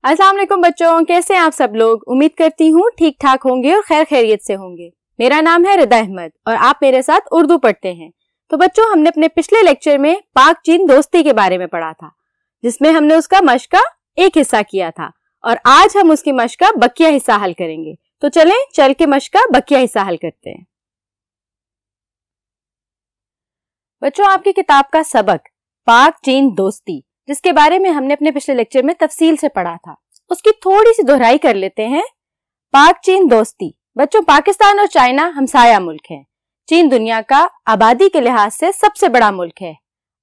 अस्सलाम वालेकुम बच्चों, कैसे हैं आप सब लोग। उम्मीद करती हूँ ठीक ठाक होंगे और खैर खैरियत से होंगे। मेरा नाम है रिदा अहमद और आप मेरे साथ उर्दू पढ़ते हैं। तो बच्चों, हमने अपने पिछले लेक्चर में पाक चीन दोस्ती के बारे में पढ़ा था, जिसमें हमने उसका मश्क का एक हिस्सा किया था और आज हम उसकी मश्क का बकिया हिस्सा हल करेंगे। तो चलें चल के मश्क का बकिया हिस्सा हल करते हैं। बच्चों, आपकी किताब का सबक पाक चीन दोस्ती, जिसके बारे में हमने अपने पिछले लेक्चर में तफसील से पढ़ा था, उसकी थोड़ी सी दोहराई कर लेते हैं। पाक चीन दोस्ती। बच्चों, पाकिस्तान और चाइना हमसाया मुल्क हैं। चीन दुनिया का आबादी के लिहाज से सबसे बड़ा मुल्क है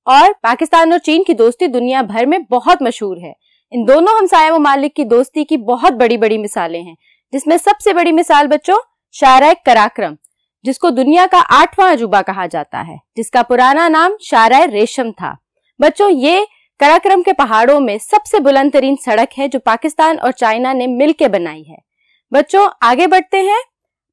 और पाकिस्तान और चीन की दोस्ती दुनिया भर में बहुत मशहूर है। इन दोनों हमसाया ममालिक की दोस्ती की बहुत बड़ी बड़ी मिसालें हैं, जिसमें सबसे बड़ी मिसाल बच्चों शारा कराक्रम, जिसको दुनिया का 8वां अजूबा कहा जाता है, जिसका पुराना नाम शारा रेशम था। बच्चों, ये कराक्रम के पहाड़ों में सबसे बुलंद तरीन सड़क है जो पाकिस्तान और चाइना ने मिलकर बनाई है। बच्चों, आगे बढ़ते हैं।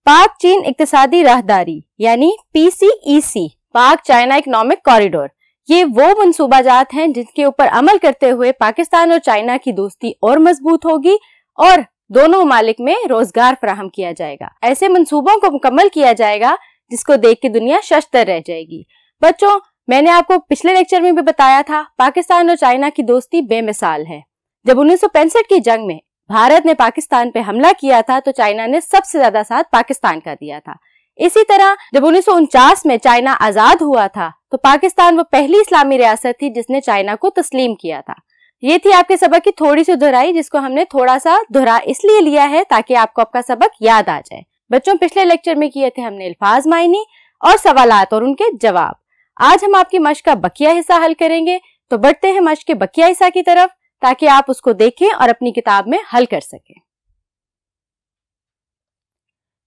पाक चीन इक्तिसादी राहदारी यानी PCEC, पाक चाइना इकोनॉमिक कॉरिडोर, ये वो मंसूबाजात हैं जिनके ऊपर अमल करते हुए पाकिस्तान और चाइना की दोस्ती और मजबूत होगी और दोनों ममालिक में रोजगार फराहम किया जाएगा। ऐसे मंसूबों को मुकम्मल किया जाएगा जिसको देख के दुनिया शशतर रह जाएगी। बच्चों, मैंने आपको पिछले लेक्चर में भी बताया था, पाकिस्तान और चाइना की दोस्ती बेमिसाल है। जब 1965 की जंग में भारत ने पाकिस्तान पे हमला किया था तो चाइना ने सबसे ज्यादा साथ पाकिस्तान का दिया था। इसी तरह जब 1949 में चाइना आजाद हुआ था तो पाकिस्तान वो पहली इस्लामी रियासत थी जिसने चाइना को तस्लीम किया था। ये थी आपके सबक की थोड़ी सी दोहराई, जिसको हमने थोड़ा सा दोहरा इसलिए लिया है ताकि आपको आपका सबक याद आ जाए। बच्चों, पिछले लेक्चर में किए थे हमने अल्फाज मायनी और सवालात और उनके जवाब। आज हम आपकी मश्क का बकिया हिस्सा हल करेंगे। तो बढ़ते हैं मश्क के बकिया हिस्सा की तरफ ताकि आप उसको देखें और अपनी किताब में हल कर सकें।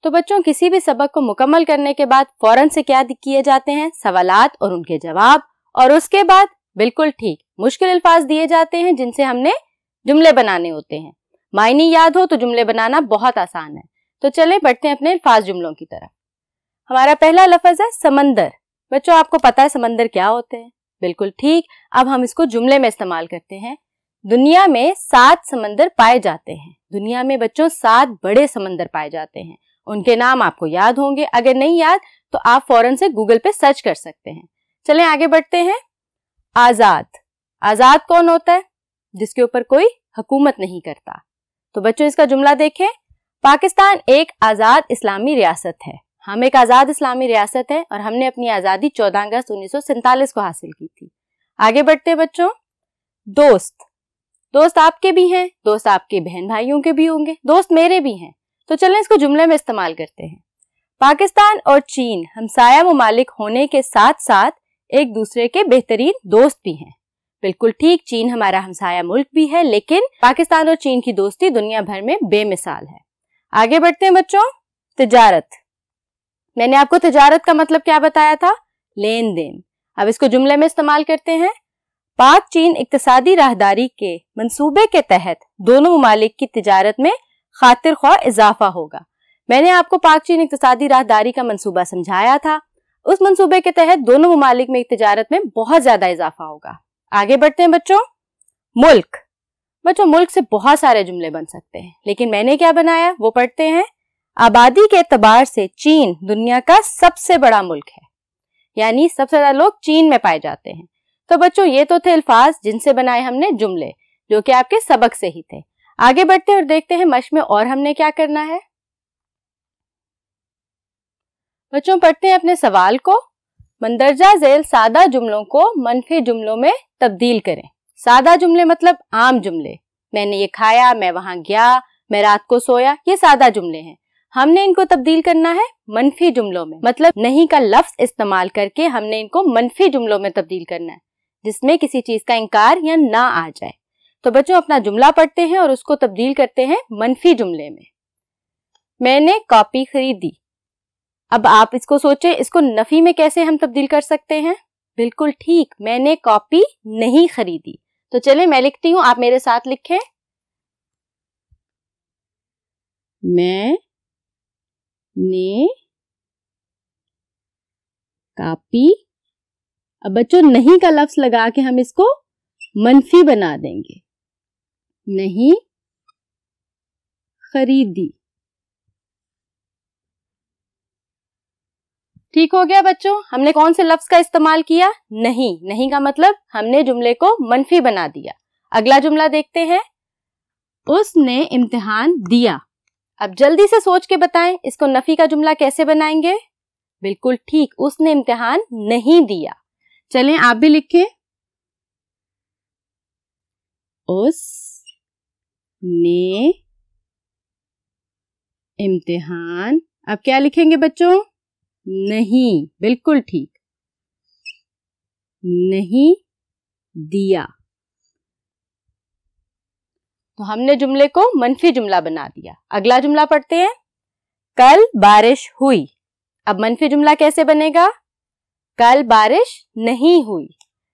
तो बच्चों, किसी भी सबक को मुकम्मल करने के बाद फौरन से क्या किए जाते हैं? सवालात और उनके जवाब, और उसके बाद बिल्कुल ठीक मुश्किल अल्फाज दिए जाते हैं जिनसे हमने जुमले बनाने होते हैं। मायनी याद हो तो जुमले बनाना बहुत आसान है। तो चलें बढ़ते हैं अपने अल्फाज जुमलों की तरफ। हमारा पहला लफ्ज है समंदर। बच्चों, आपको पता है समंदर क्या होते हैं? बिल्कुल ठीक। अब हम इसको जुमले में इस्तेमाल करते हैं। दुनिया में 7 समंदर पाए जाते हैं। दुनिया में बच्चों 7 बड़े समंदर पाए जाते हैं। उनके नाम आपको याद होंगे, अगर नहीं याद तो आप फौरन से गूगल पे सर्च कर सकते हैं। चलें आगे बढ़ते हैं। आजाद। आजाद कौन होता है? जिसके ऊपर कोई हुकूमत नहीं करता। तो बच्चों, इसका जुमला देखें। पाकिस्तान एक आजाद इस्लामी रियासत है। हम एक आजाद इस्लामी रियासत है और हमने अपनी आजादी 14 अगस्त 1947 को हासिल की थी। आगे बढ़ते हैं बच्चों। दोस्त। दोस्त आपके भी हैं, दोस्त आपके बहन भाइयों के भी होंगे, दोस्त मेरे भी हैं। तो चलें इसको जुमले में इस्तेमाल करते हैं। पाकिस्तान और चीन हमसाया ममालिक होने के साथ साथ एक दूसरे के बेहतरीन दोस्त भी हैं। बिल्कुल ठीक, चीन हमारा हमसाया मुल्क भी है, लेकिन पाकिस्तान और चीन की दोस्ती दुनिया भर में बेमिसाल है। आगे बढ़ते हैं बच्चों। तिजारत। मैंने आपको तिजारत का मतलब क्या बताया था? लेन देन। अब इसको जुमले में इस्तेमाल करते हैं। पाक चीन इक्तिसादी राहदारी के मंसूबे के तहत दोनों ममालिक की तिजारत में खातिर ख्वाह इजाफा होगा। मैंने आपको पाक चीन इक्तिसादी राहदारी का मंसूबा समझाया था। उस मंसूबे के तहत दोनों ममालिक में तिजारत में बहुत ज्यादा इजाफा होगा। आगे बढ़ते हैं बच्चों। मुल्क। बच्चों, मुल्क से बहुत सारे जुमले बन सकते हैं, लेकिन मैंने क्या बनाया वो पढ़ते हैं। आबादी के एतबार से चीन दुनिया का सबसे बड़ा मुल्क है, यानी सबसे ज्यादा लोग चीन में पाए जाते हैं। तो बच्चों, ये तो थे अल्फाज जिनसे बनाए हमने जुमले, जो कि आपके सबक से ही थे। आगे बढ़ते हैं और देखते हैं मश्क में और हमने क्या करना है। बच्चों, पढ़ते हैं अपने सवाल को। मंदरजा झेल सादा जुमलों को मनफी जुमलों में तब्दील करें। सादा जुमले मतलब आम जुमले। मैंने ये खाया, मैं वहां गया, मैं रात को सोया, ये सादा जुमले हैं। हमने इनको तब्दील करना है मनफी जुमलों में, मतलब नहीं का लफ्ज इस्तेमाल करके हमने इनको मनफी जुमलों में तब्दील करना है, जिसमें किसी चीज का इंकार या ना आ जाए। तो बच्चों, अपना जुमला पढ़ते हैं और उसको तब्दील करते हैं मनफी जुमले में। मैंने कॉपी खरीदी। अब आप इसको सोचें, इसको नफी में कैसे हम तब्दील कर सकते हैं? बिल्कुल ठीक, मैंने कॉपी नहीं खरीदी। तो चलें मैं लिखती हूं, आप मेरे साथ लिखें। मैं ने कॉपी। अब बच्चों, नहीं का लफ्ज लगा के हम इसको मनफी बना देंगे। नहीं خریدی. ٹھیک ہو گیا بچوں. ہم نے کون سے لفظ کا استعمال کیا؟ نہیں. نہیں کا مطلب ہم نے جملے کو منفی بنا دیا. اگلا جملہ دیکھتے ہیں. اس نے امتحان دیا. اب جلدی سے سوچ کے بتائیں اس کو نفی کا جملہ کیسے بنائیں گے؟ بالکل ٹھیک. اس نے امتحان نہیں دیا. چلیں آپ بھی لکھیں. اس نے امتحان. اب کیا لکھیں گے بچوں؟ نہیں. بالکل ٹھیک. نہیں دیا. تو ہم نے جملے کو منفی جملہ بنا دیا. اگلا جملہ پڑھتے ہیں. کل بارش ہوئی. اب منفی جملہ کیسے بنے گا؟ کل بارش نہیں ہوئی.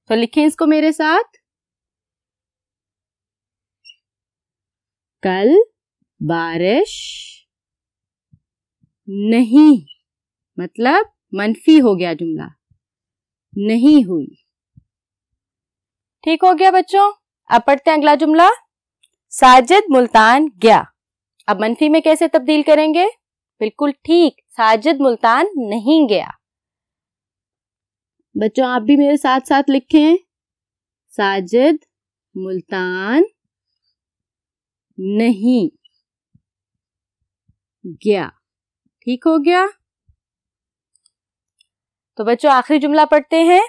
تو لکھیں اس کو میرے ساتھ. کل بارش نہیں، مطلب منفی ہو گیا جملہ. نہیں ہوئی. ٹھیک ہو گیا بچوں. اب پڑھتے ہیں اگلا جملہ. ساجد ملتان گیا. اب منفی میں کیسے تبدیل کریں گے؟ بالکل ٹھیک. ساجد ملتان نہیں گیا. بچوں آپ بھی میرے ساتھ ساتھ لکھیں. ساجد ملتان نہیں گیا. ٹھیک ہو گیا. تو بچوں آخری جملہ پڑھتے ہیں.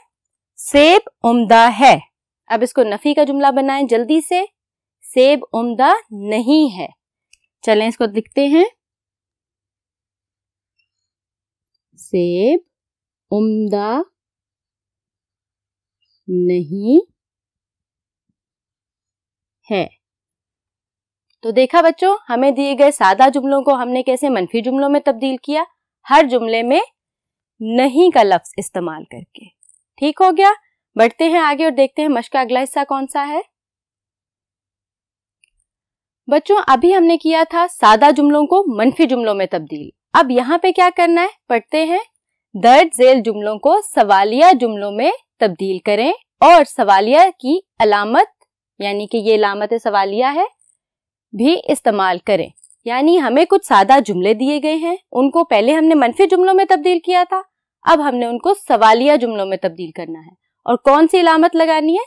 سیب عمدہ ہے. اب اس کو نفی کا جملہ بنائیں جلدی سے. سیب عمدہ نہیں ہے. چلیں اس کو لکھتے ہیں. سیب عمدہ نہیں ہے. تو دیکھا بچوں ہمیں دیے گئے سادہ جملوں کو ہم نے کیسے منفی جملوں میں تبدیل کیا. ہر جملے میں نہیں کا لفظ استعمال کر کے. ٹھیک ہو گیا. بڑھتے ہیں آگے اور دیکھتے ہیں مشق کا اگلا حصہ کون سا ہے. بچوں ابھی ہم نے کیا تھا سادہ جملوں کو منفی جملوں میں تبدیل. اب یہاں پہ کیا کرنا ہے پڑھتے ہیں. درج ذیل جملوں کو سوالیہ جملوں میں تبدیل کریں اور سوالیہ کی علامت یعنی کہ یہ علامت سوالیہ ہے بھی استعمال کریں. یعنی ہمیں کچھ سادہ جملے دیے گئے ہیں، ان کو پہلے ہم نے منفی جملوں میں تبدیل کیا تھا، اب ہم نے ان کو سوالیہ جملوں میں تبدیل کرنا ہے. اور کون سی علامت لگانی ہے؟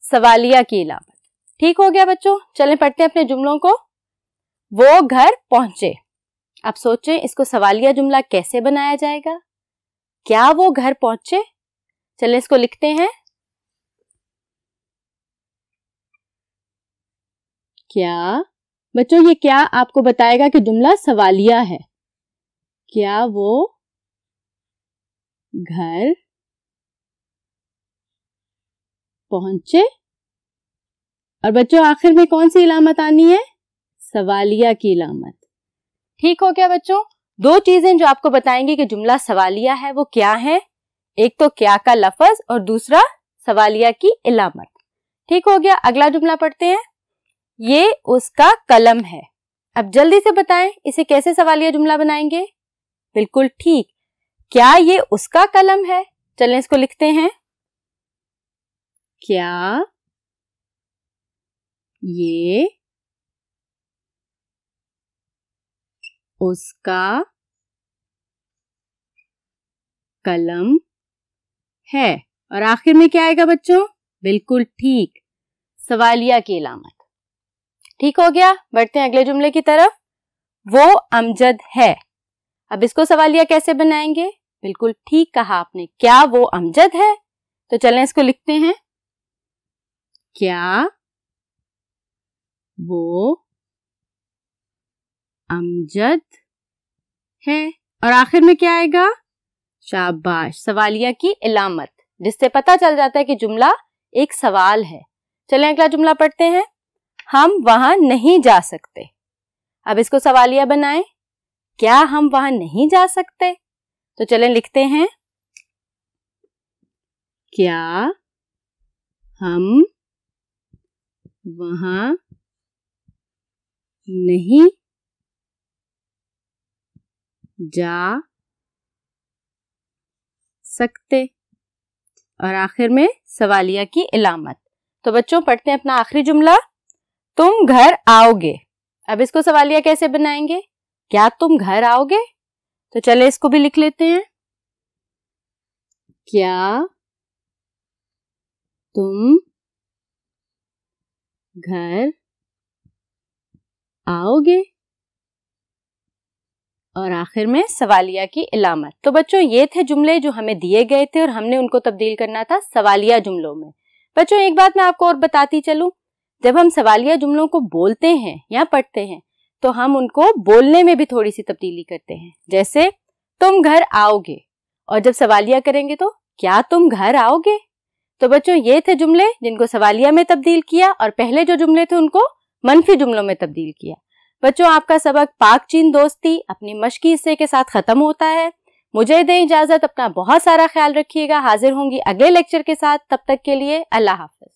سوالیہ کی علامت. ٹھیک ہو گیا بچوں. چلیں پڑھتے ہیں اپنے جملوں کو. وہ گھر پہنچے. اب سوچیں اس کو سوالیہ جملہ کیسے بنایا جائے گا؟ کیا وہ گھر پہنچے؟ چلیں اس کو لکھتے ہیں. کیا بچوں یہ کیا آپ کو بتائے گا کہ جملہ سوالیہ ہے. کیا وہ گھر پہنچے؟ اور بچوں آخر میں کون سی علامت آنی ہے؟ سوالیہ کی علامت. ٹھیک ہو گیا بچوں. دو چیزیں جو آپ کو بتائیں گے کہ جملہ سوالیہ ہے وہ کیا ہے؟ ایک تو کیا کا لفظ اور دوسرا سوالیہ کی علامت. ٹھیک ہو گیا. اگلا جملہ پڑھتے ہیں. یہ اس کا قلم ہے. اب جلدی سے بتائیں اسے کیسے سوالیہ جملہ بنائیں گے؟ بالکل ٹھیک. کیا یہ اس کا قلم ہے؟ چلیں اس کو لکھتے ہیں. کیا یہ اس کا قلم ہے. اور آخر میں کیا آئے گا بچوں؟ بالکل ٹھیک. سوالیہ کی علامت. ٹھیک ہو گیا. بڑھتے ہیں اگلے جملے کی طرف. وہ امجد ہے. اب اس کو سوالیہ کیسے بنائیں گے؟ بالکل ٹھیک کہا آپ نے. کیا وہ امجد ہے؟ تو چلیں اس کو لکھتے ہیں. کیا وہ امجد ہے. اور آخر میں کیا آئے گا؟ شاباش. سوالیہ کی علامت جس سے پتہ چل جاتا ہے کہ جملہ ایک سوال ہے. چلیں اگلا جملہ پڑھتے ہیں. ہم وہاں نہیں جا سکتے. اب اس کو سوالیہ بنائیں. کیا ہم وہاں نہیں جا سکتے؟ تو چلیں لکھتے ہیں. کیا ہم وہاں نہیں جا سکتے. اور آخر میں سوالیہ کی علامت. تو بچوں پڑھتے ہیں اپنا آخری جملہ. تم گھر آؤ گے. अब इसको सवालिया कैसे बनाएंगे? क्या तुम घर आओगे? तो चले इसको भी लिख लेते हैं। क्या तुम घर आओगे? और आखिर में सवालिया की इलामत। तो बच्चों ये थे जुमले जो हमें दिए गए थे और हमने उनको तब्दील करना था सवालिया जुमलों में। बच्चों एक बात मैं आपको और बताती चलूं, जब हम सवालिया जुमलों को बोलते हैं या पढ़ते हैं तो हम उनको बोलने में भी थोड़ी सी तब्दीली करते हैं। जैसे तुम घर आओगे, और जब सवालिया करेंगे तो क्या तुम घर आओगे? तो बच्चों ये थे जुमले जिनको सवालिया में तब्दील किया और पहले जो जुमले थे उनको मनफी जुमलों में तब्दील किया। बच्चों आपका सबक पाक चीन दोस्ती अपनी मश्की हिस्से के साथ खत्म होता है। मुझे दें इजाजत, अपना बहुत सारा ख्याल रखिएगा। हाजिर होंगी अगले लेक्चर के साथ, तब तक के लिए अल्लाह हाफिज।